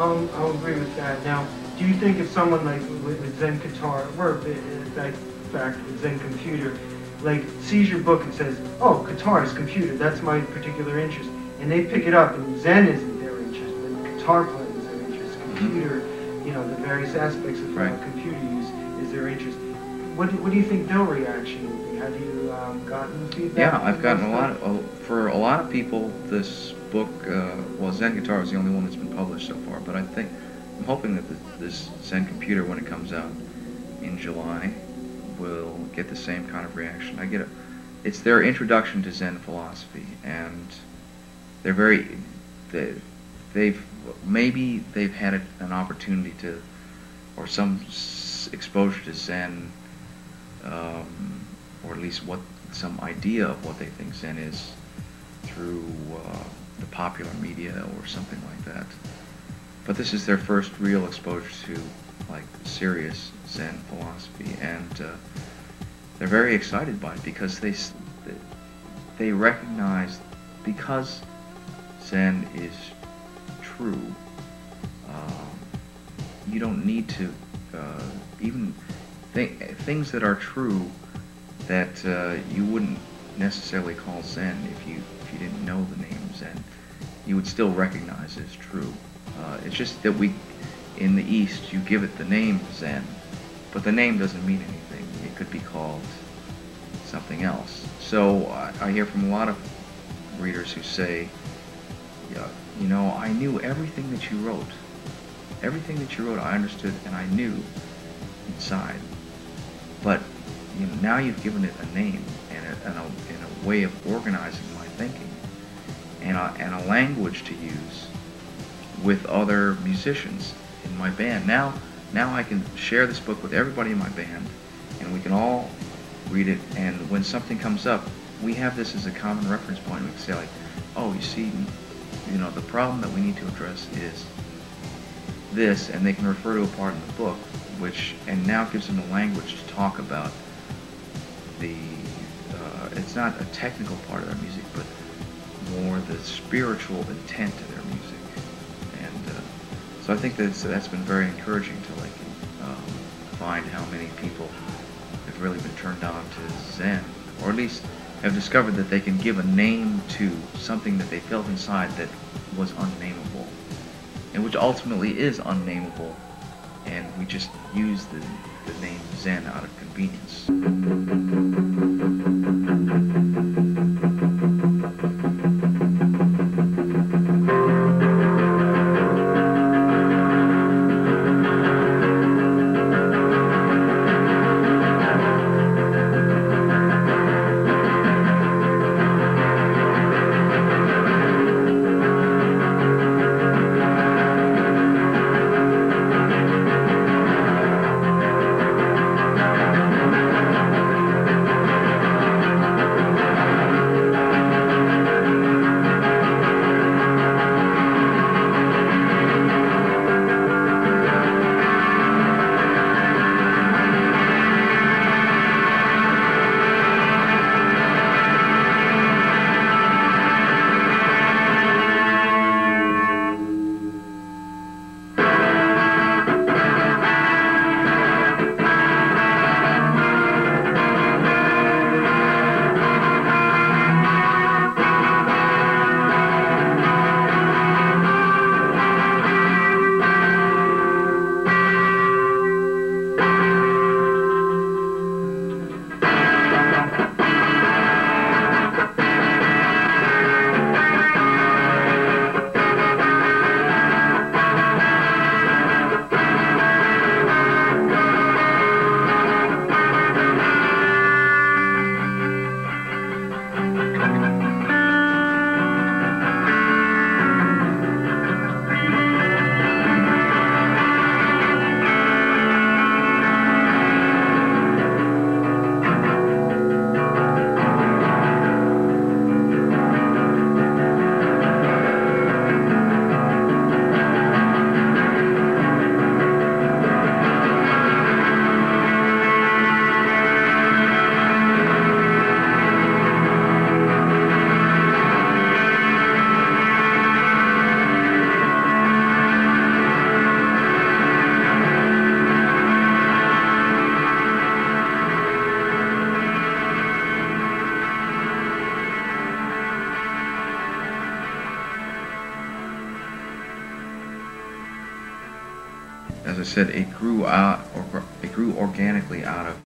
I'll agree with that. Now, do you think if someone like with Zen guitar, or in fact with Zen computer, like sees your book and says, "Oh, guitar is computer. That's my particular interest," and they pick it up, and Zen isn't their interest, but guitar playing is their interest. Computer, you know, the various aspects of computer use is their interest. What do you think their reaction will be? Have you gotten feedback? Yeah, I've gotten a lot. For a lot of people, this book, well, Zen Guitar is the only one that's been published so far. But I'm hoping that this Zen Computer, when it comes out in July, will get the same kind of reaction. It's their introduction to Zen philosophy, and they're maybe they've had an opportunity to, or some exposure to Zen, or at least some idea of what they think Zen is through the popular media or something like that. But this is their first real exposure to like serious Zen philosophy, and they're very excited by it because they recognize, because Zen is true, you don't need to even things that are true that you wouldn't necessarily call Zen if you didn't know the name Zen, you would still recognize as true. It's just that in the East, you give it the name Zen, but the name doesn't mean anything. It could be called something else. So I hear from a lot of readers who say, yeah, you know, I knew everything that you wrote. Everything that you wrote, I understood and I knew inside. But you know, now you've given it a name and a way of organizing my thinking, and a language to use with other musicians in my band. Now I can share this book with everybody in my band, and we can all read it, and when something comes up, we have this as a common reference point. We can say like, oh, you see, you know, the problem that we need to address is this, and they can refer to a part in the book, and now gives them a language to talk about it's not a technical part of their music, but more the spiritual intent of their music. And so I think that's been very encouraging to find how many people have really been turned on to Zen, or at least have discovered that they can give a name to something that they felt inside that was unnameable, and which ultimately is unnameable, and we just use the name Zen out of convenience. as I said, it grew out, it grew organically out of